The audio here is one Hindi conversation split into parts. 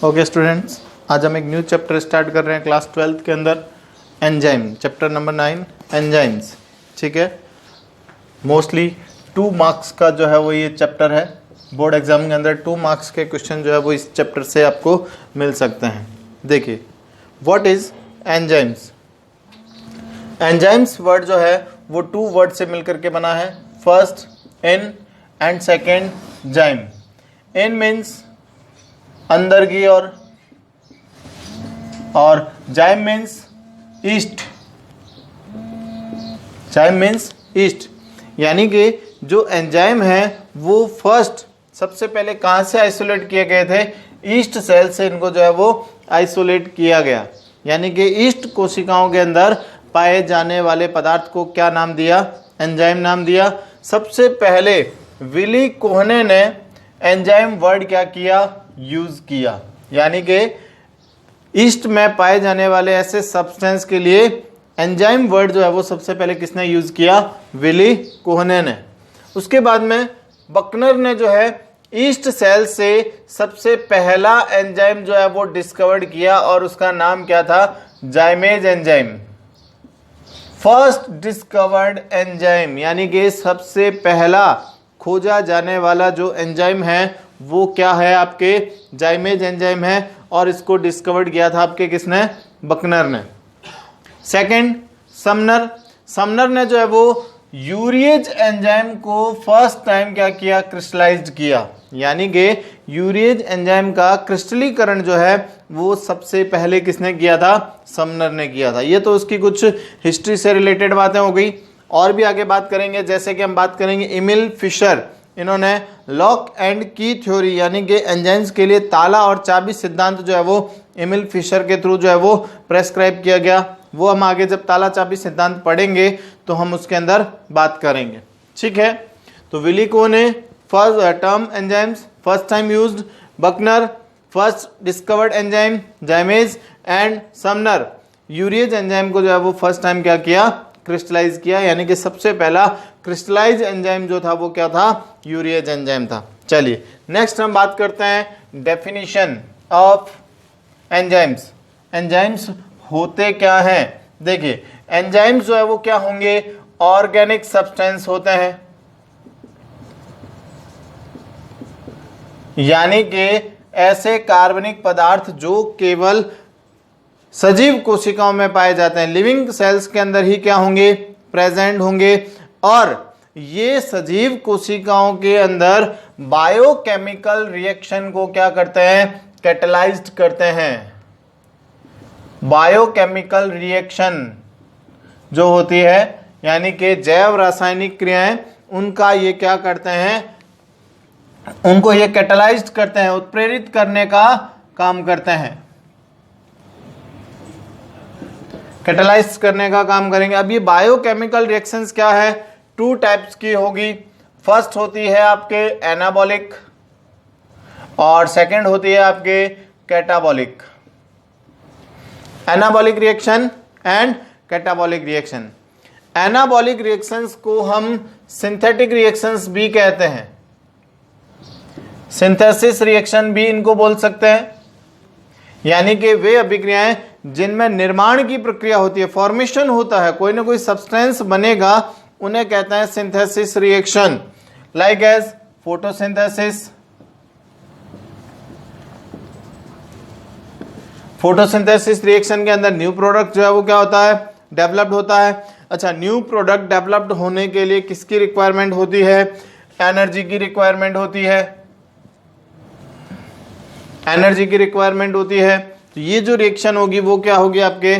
ओके स्टूडेंट्स, आज हम एक न्यू चैप्टर स्टार्ट कर रहे हैं क्लास 12th के अंदर, एंजाइम, चैप्टर नंबर 9 एंजाइम्स। ठीक है, मोस्टली 2 मार्क्स का जो है वो ये चैप्टर है। बोर्ड एग्जाम के अंदर 2 मार्क्स के क्वेश्चन जो है वो इस चैप्टर से आपको मिल सकते हैं। देखिए, what is enzymes. Enzymes word जो है वो 2 वर्ड से मिलकर के बना है। फर्स्ट इन एंड सेकेंड जाइम। इन मीन्स अंदर की और जाइम मीन्स ईस्ट। जाइम मीन्स ईस्ट, यानी कि जो एंजाइम है वो फर्स्ट सबसे पहले कहाँ से आइसोलेट किए गए थे? ईस्ट सेल से इनको जो है वो आइसोलेट किया गया, यानी कि ईस्ट कोशिकाओं के अंदर पाए जाने वाले पदार्थ को क्या नाम दिया? एंजाइम नाम दिया। सबसे पहले विली कोहने ने एंजाइम वर्ड क्या किया? यूज किया, यानी कि ईस्ट में पाए जाने वाले ऐसे सब्सटेंस के लिए एंजाइम वर्ड जो है वो सबसे पहले किसने यूज किया? विली कोहने ने। उसके बाद में बकनर ने जो है ईस्ट सेल से सबसे पहला एंजाइम जो है वो डिस्कवर्ड किया और उसका नाम क्या था? जाइमेज एंजाइम। फर्स्ट डिस्कवर्ड एंजाइम, यानी कि सबसे पहला खोजा जाने वाला जो एंजाइम है वो क्या है? आपके जाइमेज एंजाइम है, और इसको डिस्कवर्ड किया था आपके किसने? बकनर ने। Second Sumner. समनर ने जो है वो यूरिएज एंजाइम को फर्स्ट टाइम क्या किया? क्रिस्टलाइज्ड किया, यानी कि यूरिएज एंजाइम का क्रिस्टलीकरण जो है वो सबसे पहले किसने किया था? समनर ने किया था। ये तो उसकी कुछ हिस्ट्री से रिलेटेड बातें हो गई। और भी आगे बात करेंगे, जैसे कि हम बात करेंगे एमिल फिशर। इन्होंने लॉक एंड की थ्योरी, यानी कि एंजाइम्स के लिए ताला और चाबी सिद्धांत जो है वो एमिल फिशर के थ्रू जो है वो प्रेस्क्राइब किया गया। वो हम आगे जब ताला चाबी सिद्धांत पढ़ेंगे तो हम उसके अंदर बात करेंगे। ठीक है, तो Willy Kuhne first term enzymes first time used, Buchner first discovered enzyme zymase, and Sumner urease enzyme को जो है वो फर्स्ट टाइम क्या किया? क्रिस्टलाइज किया, यानी कि सबसे पहला क्रिस्टलाइज एंजाइम जो था वो क्या था? यूरिएज एंजाइम था। चलिए नेक्स्ट हम बात करते हैं डेफिनेशन ऑफ एंजाइम्स। एंजाइम्स होते क्या हैं? देखिए, एंजाइम्स जो है वो क्या होंगे? ऑर्गेनिक सब्सटेंस होते हैं, यानी कि ऐसे कार्बनिक पदार्थ जो केवल सजीव कोशिकाओं में पाए जाते हैं, लिविंग सेल्स के अंदर ही क्या होंगे? प्रेजेंट होंगे। और ये सजीव कोशिकाओं के अंदर बायोकेमिकल रिएक्शन को क्या करते हैं? कैटलाइज्ड करते हैं। बायोकेमिकल रिएक्शन जो होती है, यानी कि जैव रासायनिक क्रियाएं, उनका ये क्या करते हैं? उनको ये कैटलाइज्ड करते हैं, उत्प्रेरित करने का काम करते हैं, कैटलाइज करने का काम करेंगे। अब ये बायोकेमिकल रिएक्शंस क्या है? 2 टाइप्स की होगी। फर्स्ट होती है आपके एनाबॉलिक और सेकंड होती है आपके catabolic. Anabolic reaction and catabolic reaction. Anabolic reactions को हम सिंथेटिक रिएक्शंस भी कहते हैं, सिंथेसिस रिएक्शन भी इनको बोल सकते हैं, यानी कि वे अभिक्रियाएं जिनमें निर्माण की प्रक्रिया होती है, फॉर्मेशन होता है, कोई ना कोई सब्सटेंस बनेगा, उन्हें कहते हैं synthesis reaction. Like as photosynthesis. Photosynthesis reaction के अंदर न्यू प्रोडक्ट जो है वो क्या होता है? डेवलप्ड होता है। अच्छा, न्यू प्रोडक्ट डेवलप्ड होने के लिए किसकी रिक्वायरमेंट होती है? एनर्जी की रिक्वायरमेंट होती है, एनर्जी की रिक्वायरमेंट होती है। तो ये जो रिएक्शन होगी वो क्या होगी? आपके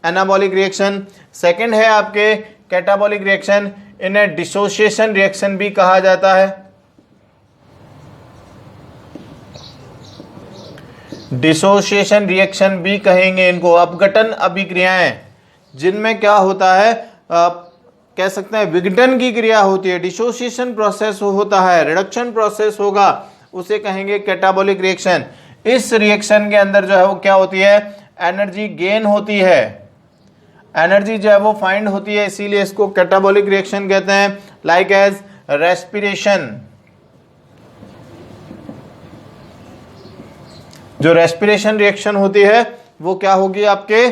एनाबॉलिक रिएक्शन। सेकंड है आपके कैटाबॉलिक रिएक्शन। इन्हें डिसोसिएशन रिएक्शन भी कहा जाता है। डिसोसिएशन रिएक्शन भी कहेंगे इनको। अपघटन अभिक्रियाएं जिनमें क्या होता है? कह सकते हैं विघटन की क्रिया होती है, डिसोसिएशन प्रोसेस होता है, रिडक्शन प्रोसेस होगा, उसे कहेंगे कैटाबॉलिक रिएक्शन। इस रिएक्शन के अंदर जो है वो क्या होती है? एनर्जी गेन होती है, एनर्जी जो है वो फाइंड होती है, इसीलिए इसको कैटाबॉलिक रिएक्शन कहते हैं। लाइक एज रेस्पिरेशन, जो रेस्पिरेशन रिएक्शन होती है वो क्या होगी, आपके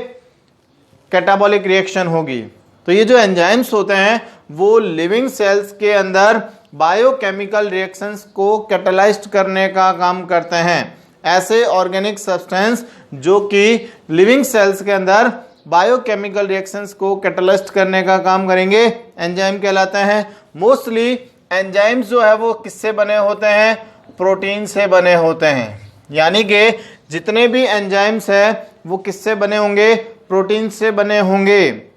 कैटाबॉलिक रिएक्शन होगी। तो ये जो एंजाइम्स होते हैं वो लिविंग सेल्स के अंदर बायोकेमिकल रिएक्शंस को कैटलाइज्ड करने का काम करते हैं। ऐसे ऑर्गेनिक सब्सटेंस जो कि लिविंग सेल्स के अंदर बायोकेमिकल रिएक्शंस को कैटलाइज्ड करने का काम करेंगे, एंजाइम कहलाते हैं। मोस्टली एंजाइम्स जो है वो किससे बने होते हैं, प्रोटीन से बने होते हैं। यानी कि जितने भी एंजाइम्स है वो किससे बने होंगे, प्रोटीन से बने होंगे।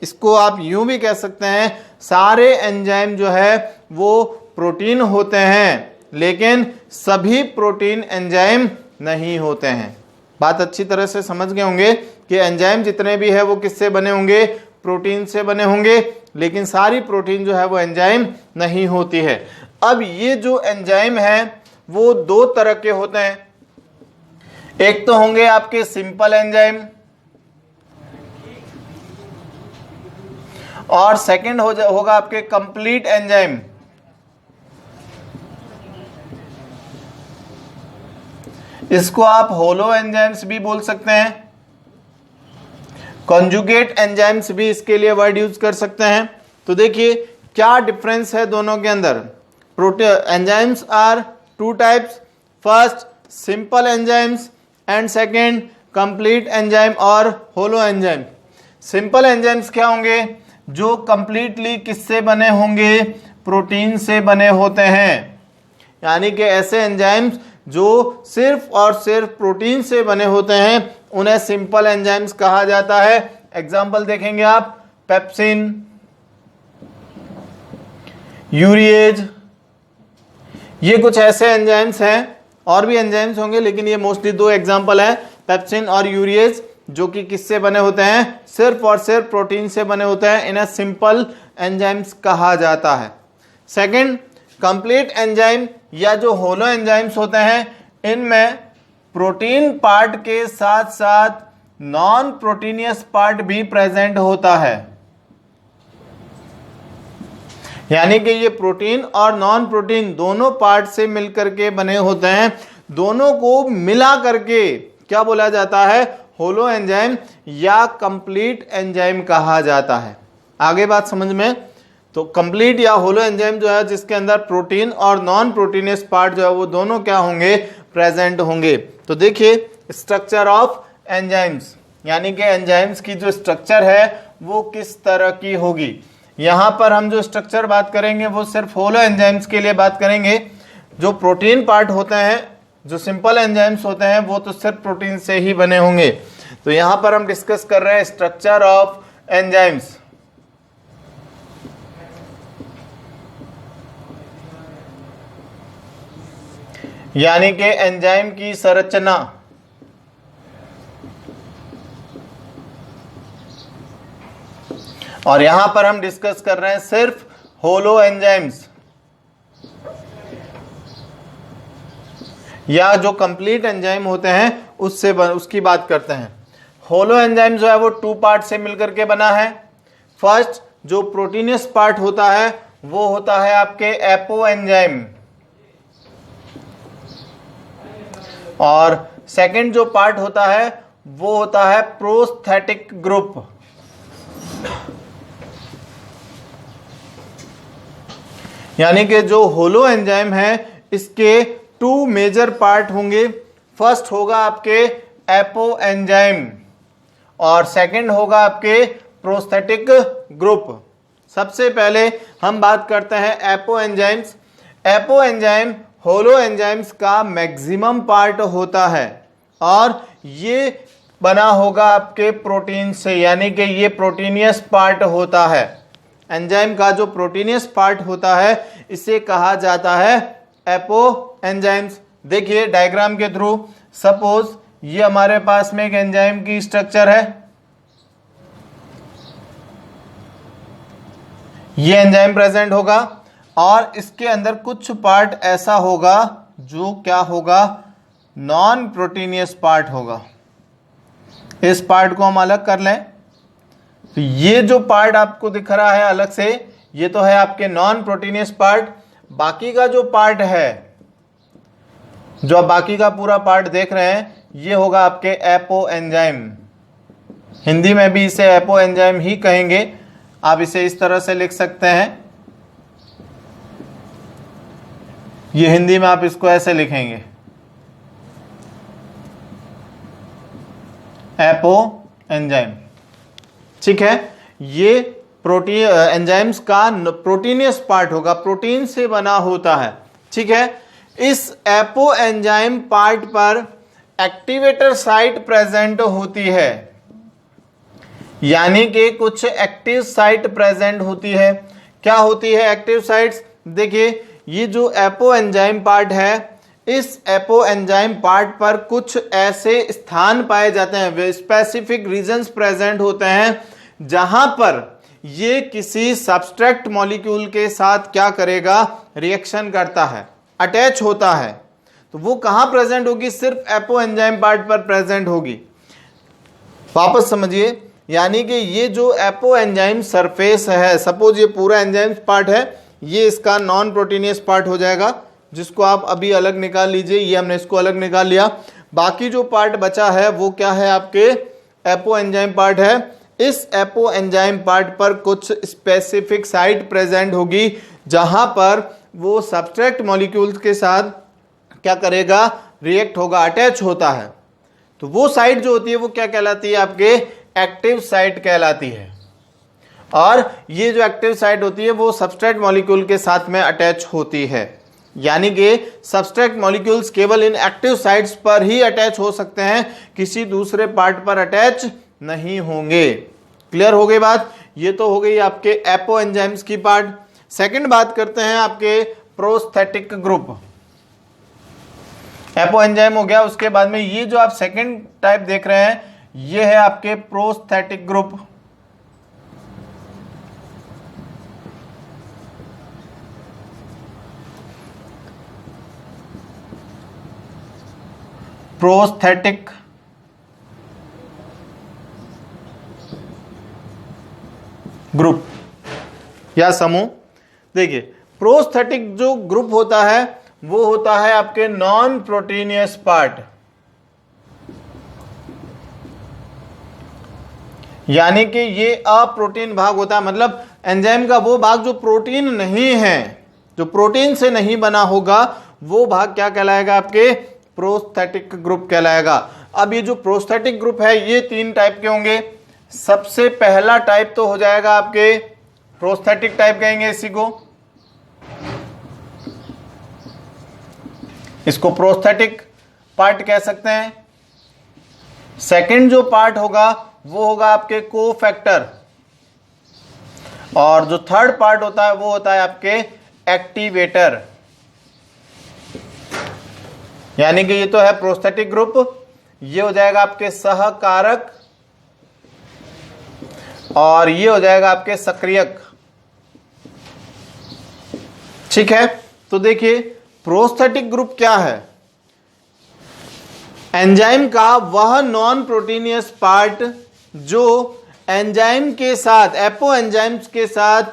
इसको आप यूं भी कह सकते हैं, सारे एंजाइम जो है वो प्रोटीन होते हैं, लेकिन सभी प्रोटीन एंजाइम नहीं होते हैं। बात अच्छी तरह से समझ गए होंगे कि एंजाइम जितने भी है वो किससे बने होंगे, प्रोटीन से बने होंगे, लेकिन सारी प्रोटीन जो है वो एंजाइम नहीं होती है। अब ये जो एंजाइम है वो दो तरह के होते हैं। एक तो होंगे आपके सिंपल एंजाइम और सेकंड होगा आपके कंप्लीट एंजाइम। इसको आप होलो एंजाइम्स भी बोल सकते हैं, कॉन्जुगेट एंजाइम्स भी इसके लिए वर्ड यूज कर सकते हैं। तो देखिए क्या डिफरेंस है दोनों के अंदर। Enzymes are two types, first simple enzymes and second complete enzyme और होलो एंजाइम। सिंपल एंजाइम्स क्या होंगे, जो कंप्लीटली किससे बने होंगे, प्रोटीन से बने होते हैं। यानी कि ऐसे एंजाइम्स जो सिर्फ और सिर्फ प्रोटीन से बने होते हैं उन्हें सिंपल एंजाइम्स कहा जाता है। एग्जांपल देखेंगे आप, पेप्सिन, यूरिएज, ये कुछ ऐसे एंजाइम्स हैं। और भी एंजाइम्स होंगे लेकिन ये मोस्टली दो एग्जांपल है, पेप्सिन और यूरिएज, जो कि किससे बने होते हैं, सिर्फ और सिर्फ प्रोटीन से बने होते हैं। इन्हें सिंपल एंजाइम्स कहा जाता है। सेकंड कंप्लीट एंजाइम या जो होलो एंजाइम्स होते हैं, इनमें प्रोटीन पार्ट के साथ साथ नॉन प्रोटीनियस पार्ट भी प्रेजेंट होता है। यानी कि ये प्रोटीन और नॉन प्रोटीन दोनों पार्ट से मिलकर के बने होते हैं। दोनों को मिला करके क्या बोला जाता है, होलो एंजाइम या कंप्लीट एंजाइम कहा जाता है। आगे बात समझ में। तो कंप्लीट या होलो एंजाइम जो है जिसके अंदर प्रोटीन और नॉन प्रोटीनियस पार्ट जो है वो दोनों क्या होंगे, प्रेजेंट होंगे। तो देखिए स्ट्रक्चर ऑफ एंजाइम्स, यानी कि एंजाइम्स की जो स्ट्रक्चर है वो किस तरह की होगी। यहां पर हम जो स्ट्रक्चर बात करेंगे वो सिर्फ होलो एंजाइम्स के लिए बात करेंगे। जो प्रोटीन पार्ट होते हैं, जो सिंपल एंजाइम्स होते हैं, वो तो सिर्फ प्रोटीन से ही बने होंगे। तो यहां पर हम डिस्कस कर रहे हैं स्ट्रक्चर ऑफ एंजाइम्स। यानी कि एंजाइम की संरचना। और यहां पर हम डिस्कस कर रहे हैं सिर्फ होलो एंजाइम्स, या जो कंप्लीट एंजाइम होते हैं उसकी बात करते हैं। होलो एंजाइम जो है वो टू पार्ट से मिलकर के बना है। फर्स्ट जो प्रोटीनियस पार्ट होता है वो होता है आपके एपो एंजाइम, और सेकंड जो पार्ट होता है वो होता है प्रोस्थेटिक ग्रुप। यानी कि जो होलो एंजाइम है इसके टू मेजर पार्ट होंगे। फर्स्ट होगा आपके एपो एंजाइम और सेकंड होगा आपके प्रोस्थेटिक ग्रुप। सबसे पहले हम बात करते हैं एपो एंजाइम्स। एपो एंजाइम होलो एंजाइम्स का मैक्सिमम पार्ट होता है और ये बना होगा आपके प्रोटीन से, यानी कि ये प्रोटीनियस पार्ट होता है। एंजाइम का जो प्रोटीनियस पार्ट होता है इसे कहा जाता है एपो एंजाइम्स। देखिए डायग्राम के थ्रू, सपोज ये हमारे पास में एक एंजाइम की स्ट्रक्चर है, ये एंजाइम प्रेजेंट होगा और इसके अंदर कुछ पार्ट ऐसा होगा जो क्या होगा, नॉन प्रोटीनियस पार्ट होगा। इस पार्ट को हम अलग कर लें तो ये जो पार्ट आपको दिख रहा है अलग से, ये तो है आपके नॉन प्रोटीनियस पार्ट। बाकी का जो पार्ट है जो आप बाकी का पूरा पार्ट देख रहे हैं ये होगा आपके एपो एंजाइम। हिंदी में भी इसे एपो एंजाइम ही कहेंगे। आप इसे इस तरह से लिख सकते हैं, ये हिंदी में आप इसको ऐसे लिखेंगे, एपो एंजाइम। ठीक है, ये प्रोटीन एंजाइम्स का प्रोटीनियस पार्ट होगा, प्रोटीन से बना होता है। ठीक है, इस एपो एंजाइम पार्ट पर एक्टिवेटर साइट प्रेजेंट होती है, यानी कि कुछ एक्टिव साइट प्रेजेंट होती है। क्या होती है एक्टिव साइट्स? देखिए, ये जो एपो एंजाइम पार्ट है, इस एपो एंजाइम पार्ट पर कुछ ऐसे स्थान पाए जाते हैं, स्पेसिफिक रीजन्स प्रेजेंट होते हैं, जहां पर ये किसी सब्सट्रैक्ट मॉलिक्यूल के साथ क्या करेगा, रिएक्शन करता है, अटैच होता है। तो वो कहां प्रेजेंट होगी? सिर्फ एपो एंजाइम पार्ट पर प्रेजेंट होगी। वापस समझिए, यानी कि ये जो एपो एंजाइम सरफेस है, सपोज ये पूरा एंजाइम पार्ट है, ये इसका नॉन प्रोटीनियस पार्ट हो जाएगा, जिसको आप अभी अलग निकाल लीजिए। ये हमने इसको अलग निकाल लिया। बाकी जो पार्ट बचा है वो क्या है? आपके एपो एंजाइम पार्ट है। इस एपो एंजाइम पार्ट पर कुछ स्पेसिफिक साइट प्रेजेंट होगी, जहां पर वो सब्सट्रैक्ट मॉलिक्यूल्स के साथ क्या करेगा, रिएक्ट होगा, अटैच होता है। तो वो साइट जो होती है वो क्या कहलाती है? आपके एक्टिव साइट कहलाती है। और ये जो एक्टिव साइट होती है वो सब्सट्रेट मॉलिक्यूल के साथ में अटैच होती है, यानी कि सब्सट्रेट मॉलिक्यूल्स केवल इन एक्टिव साइट्स पर ही अटैच हो सकते हैं, किसी दूसरे पार्ट पर अटैच नहीं होंगे। क्लियर हो गई बात? ये तो हो गई आपके एपो एंजाइम्स की पार्ट। सेकंड बात करते हैं आपके प्रोस्थेटिक ग्रुप। एपो एंजाइम हो गया, उसके बाद में ये जो आप सेकंड टाइप देख रहे हैं ये है आपके प्रोस्थेटिक ग्रुप। प्रोस्थेटिक ग्रुप या समूह। देखिए, प्रोस्थेटिक जो ग्रुप होता है वो होता है आपके नॉन प्रोटीनियस पार्ट, यानी कि ये अप्रोटीन भाग होता है। मतलब एंजाइम का वो भाग जो प्रोटीन नहीं है, जो प्रोटीन से नहीं बना होगा, वो भाग क्या कहलाएगा? आपके प्रोस्थेटिक ग्रुप कहलाएगा। अब ये जो प्रोस्थेटिक ग्रुप है ये तीन टाइप के होंगे। सबसे पहला टाइप तो हो जाएगा आपके प्रोस्थेटिक टाइप कहेंगे इसको प्रोस्थेटिक पार्ट कह सकते हैं। सेकंड जो पार्ट होगा वो होगा आपके कोफैक्टर, और जो थर्ड पार्ट होता है वो होता है आपके एक्टिवेटर, यानी कि ये तो है प्रोस्थेटिक ग्रुप, ये हो जाएगा आपके सहकारक, और ये हो जाएगा आपके सक्रियक। ठीक है, तो देखिए प्रोस्थेटिक ग्रुप क्या है? एंजाइम का वह नॉन प्रोटीनियस पार्ट जो एंजाइम के साथ, एपो एंजाइम्स के साथ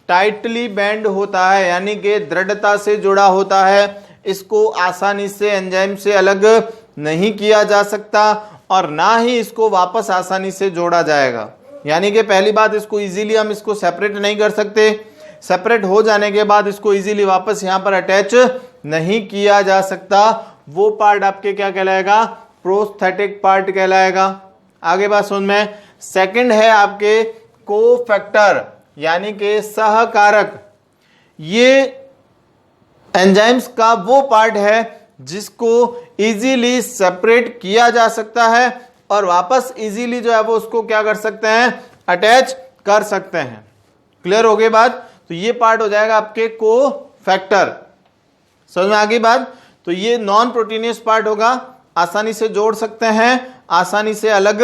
टाइटली बैंड होता है, यानी कि दृढ़ता से जुड़ा होता है। इसको आसानी से एंजाइम से अलग नहीं किया जा सकता और ना ही इसको वापस आसानी से जोड़ा जाएगा। यानी कि पहली बात, इसको इजीली हम इसको सेपरेट नहीं कर सकते। सेपरेट हो जाने के बाद इसको इजीली वापस यहां पर अटैच नहीं किया जा सकता। वो पार्ट आपके क्या कहलाएगा? प्रोस्थेटिक पार्ट कहलाएगा। आगे बात सुन में। सेकंड है आपके कोफैक्टर, यानी कि सहकारक। ये एंजाइम्स का वो पार्ट है जिसको इजीली सेपरेट किया जा सकता है और वापस इजीली जो है वो उसको क्या कर सकते हैं? अटैच कर सकते हैं। क्लियर हो गई बात? तो ये पार्ट हो जाएगा आपके कोफैक्टर। समझ में आ गई बात? तो ये नॉन प्रोटीनियस पार्ट होगा, आसानी से जोड़ सकते हैं, आसानी से अलग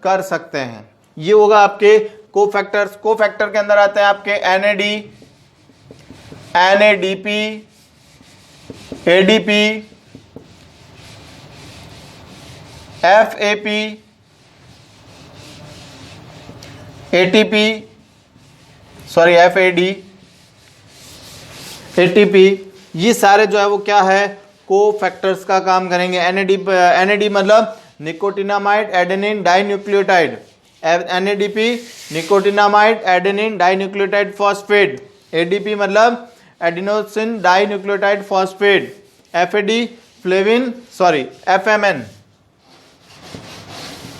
कर सकते हैं। ये होगा आपके कोफैक्टर्स। कोफैक्टर के अंदर आते हैं आपके NAD, NADP, ADP, FAP, ATP, sorry FAD, ATP. ये सारे जो है वो क्या है? कोफैक्टर्स का काम करेंगे। NAD मतलब nicotinamide adenine dinucleotide, NADP nicotinamide adenine dinucleotide phosphate, ADP मतलब adenosine dinucleotide phosphate,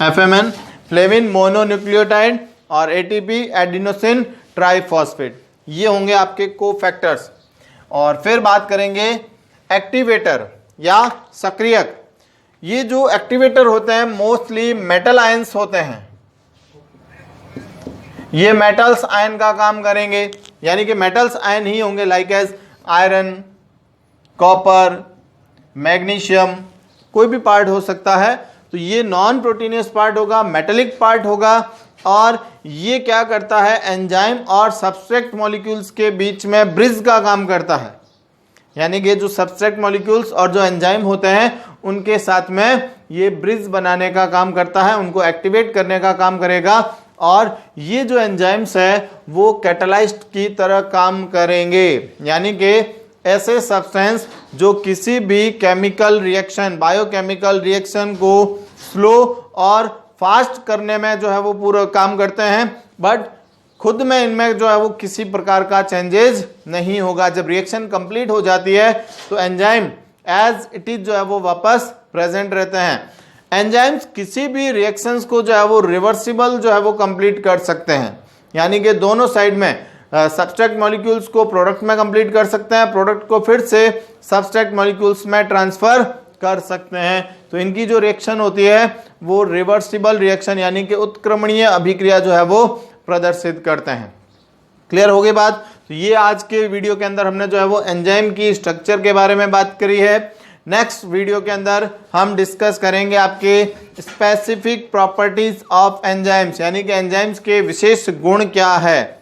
FMN flavin mononucleotide और ATP एडिनोसिन ट्राइफॉस्फेट। ये होंगे आपके कोफैक्टर्स। और फिर बात करेंगे एक्टिवेटर या सक्रियक। ये जो एक्टिवेटर होते हैं मोस्टली मेटल आयंस होते हैं, ये मेटल्स आयन का काम करेंगे, यानी कि मेटल्स आयन ही होंगे, like as iron, copper, magnesium, कोई भी पार्ट हो सकता है। तो ये नॉन प्रोटीनियस पार्ट होगा, मेटेलिक पार्ट होगा। और ये क्या करता है, एंजाइम और सब्सट्रेट मॉलिक्यूल्स के बीच में ब्रिज का काम करता है, यानी कि जो सब्सट्रेट मॉलिक्यूल्स और जो एंजाइम होते हैं उनके साथ में ये ब्रिज बनाने का काम करता है, उनको एक्टिवेट करने का काम करेगा। और ये जो एंजाइम्स है वो कैटालाइस्ट की तरह काम करेंगे, यानी कि ऐसे सब्सटेंस जो किसी भी केमिकल रिएक्शन, बायोकेमिकल रिएक्शन को स्लो और फास्ट करने में जो है वो पूरा काम करते हैं, बट खुद में इनमें जो है वो किसी प्रकार का चेंजेस नहीं होगा। जब रिएक्शन कंप्लीट हो जाती है तो एंजाइम एज इट इज जो है वो वापस प्रेजेंट रहते हैं। एंजाइम्स किसी भी रिएक्शंस को जो है वो रिवर्सिबल जो है वो कंप्लीट कर सकते हैं, यानी कि दोनों साइड में सब्सट्रेट मॉलिक्यूल्स को प्रोडक्ट में कंप्लीट कर सकते हैं, प्रोडक्ट को फिर से सब्सट्रेट मॉलिक्यूल्स में ट्रांसफर कर सकते हैं। तो इनकी जो रिएक्शन होती है वो रिवर्सिबल रिएक्शन यानी कि उत्क्रमणीय अभिक्रिया जो है वो प्रदर्शित करते हैं। क्लियर हो गई बात? तो ये आज के वीडियो के अंदर हमने जो है वो एंजाइम की स्ट्रक्चर के बारे में बात करी है। नेक्स्ट वीडियो के अंदर हम डिस्कस करेंगे आपके स्पेसिफिक प्रॉपर्टीज ऑफ एंजाइम्स, यानी कि एंजाइम्स के विशेष गुण क्या है।